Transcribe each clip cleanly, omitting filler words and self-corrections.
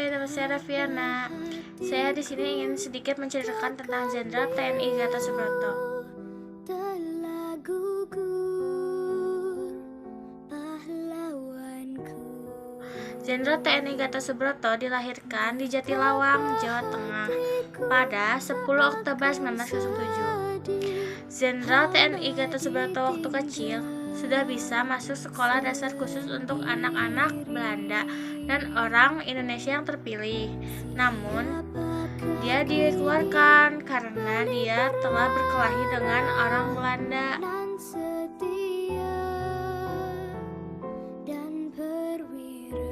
Hai, nama saya Rafiana. Saya di sini ingin sedikit menceritakan tentang Jenderal TNI Gatot Subroto. Telah gugur pahlawanku. Jenderal TNI Gatot Subroto dilahirkan di Jatilawang, Jawa Tengah pada 10 Oktober 1907. Jenderal TNI Gatot Subroto waktu kecil sudah bisa masuk sekolah dasar khusus untuk anak-anak Belanda dan orang Indonesia yang terpilih. Namun, dia dikeluarkan karena dia telah berkelahi dengan orang Belanda. Dan setia dan perwira.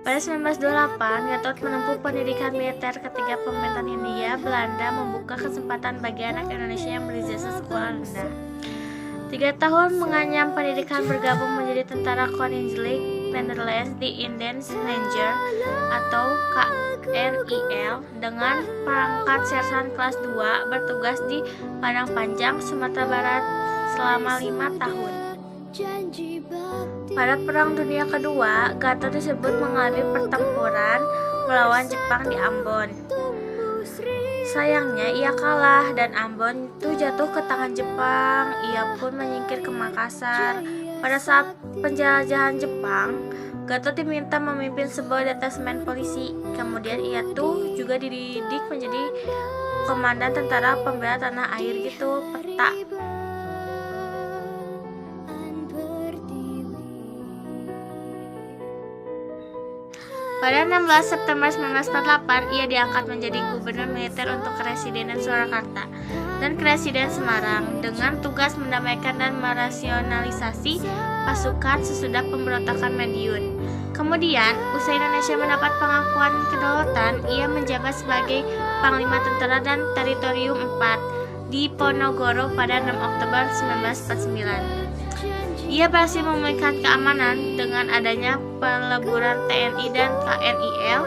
Pada 1928, Gatot menempuh pendidikan militer ketika pemerintahan Hindia Belanda membuka kesempatan bagi anak Indonesia yang berijazah sekolah rendah. 3 tahun menganyam pendidikan bergabung menjadi tentara Koninklijk Netherlands di Indians Ranger atau KRIL dengan pangkat sersan kelas 2 bertugas di Padang Panjang, Sumatera Barat selama 5 tahun. Pada Perang Dunia Kedua, Gatot disebut mengalami pertempuran melawan Jepang di Ambon. Sayangnya ia kalah dan Ambon itu jatuh ke tangan Jepang. Ia pun menyingkir ke Makassar. Pada saat penjelajahan Jepang, Gatot diminta memimpin sebuah detasemen polisi. Kemudian ia tuh juga dididik menjadi komandan tentara pembela tanah air gitu, peta. Pada 16 September 1948, ia diangkat menjadi gubernur militer untuk Residenan Surakarta dan Residen Semarang dengan tugas mendamaikan dan merasionalisasi pasukan sesudah pemberontakan Madiun. Kemudian, usai Indonesia mendapat pengakuan kedaulatan, ia menjabat sebagai Panglima Tentara dan Teritorium 4 di Ponorogo pada 6 Oktober 1949. Ia berhasil memulihkan keamanan dengan adanya peleburan TNI dan KRIL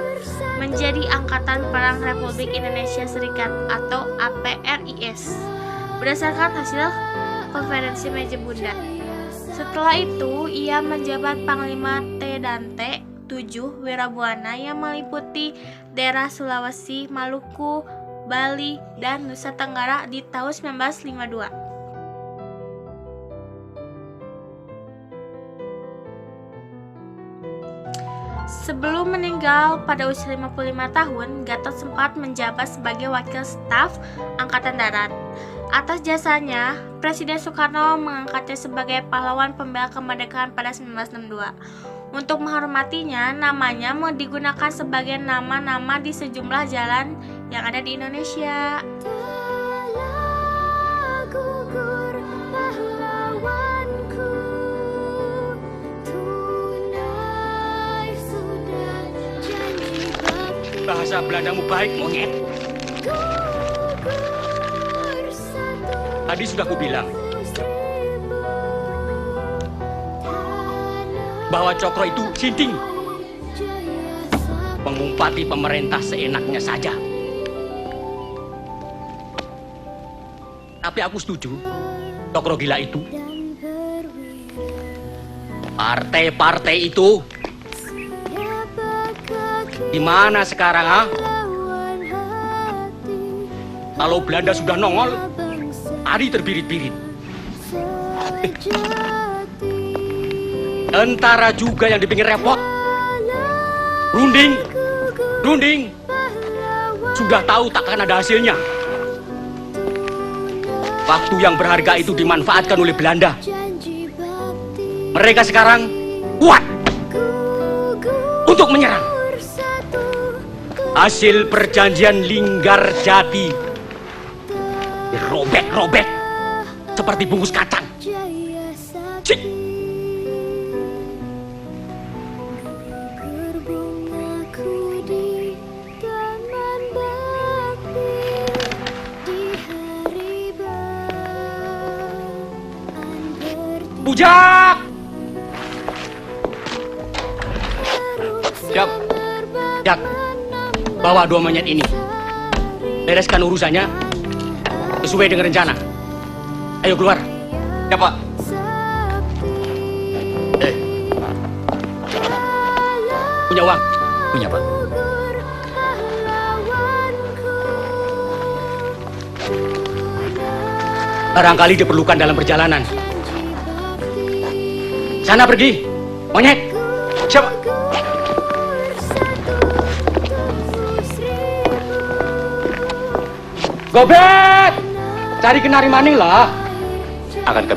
menjadi Angkatan Perang Republik Indonesia Serikat atau APRIS berdasarkan hasil konferensi meja bundar. Setelah itu, ia menjabat Panglima T dan T7 Wirabuana yang meliputi daerah Sulawesi, Maluku, Bali, dan Nusa Tenggara di tahun 1952. Sebelum meninggal pada usia 55 tahun, Gatot sempat menjabat sebagai Wakil Staf Angkatan Darat. Atas jasanya, Presiden Soekarno mengangkatnya sebagai pahlawan pembela kemerdekaan pada 1962. Untuk menghormatinya, namanya mau digunakan sebagai nama-nama di sejumlah jalan yang ada di Indonesia. Telah gugur pahlawanku. Tunai sudah janji bakti. Bahasa Belandamu baik, monyet. Gugur satu Tadi sudah kubilang seribu. bahwa Cokro itu sinting, Jaya satu mengumpati pemerintah seenaknya saja. Tapi aku setuju, Cokro gila itu. dan perwira. Partai-partai itu Siapakah di mana sekarang, ha? lawan hati Kalau Belanda sudah nongol, bangsa hari terbirit-birit. sejati. Tentara juga yang di pinggir repot. Runding, runding. Sudah tahu takkan ada hasilnya. Waktu yang berharga itu dimanfaatkan oleh Belanda. Janji bakti Mereka sekarang kuat gugur untuk menyerang. satu Hasil perjanjian Linggarjati dirobek-robek seperti bungkus kacang. jaya satu. Cik. Gugur bungaku di taman bakti di hari bertemu. Bujak! Siap. Jak, bawa 2 monyet ini. Bereskan urusannya sesuai dengan rencana. Ayo keluar. Ya, Pak. Punya uang? Punya, Pak. gugur pahlawanku. Barangkali diperlukan dalam perjalanan. Janji bakti Sana pergi. Monyet. Siapa? gugur satu tembus ribu. Gobek! Cari kenari maning lah. Akan kami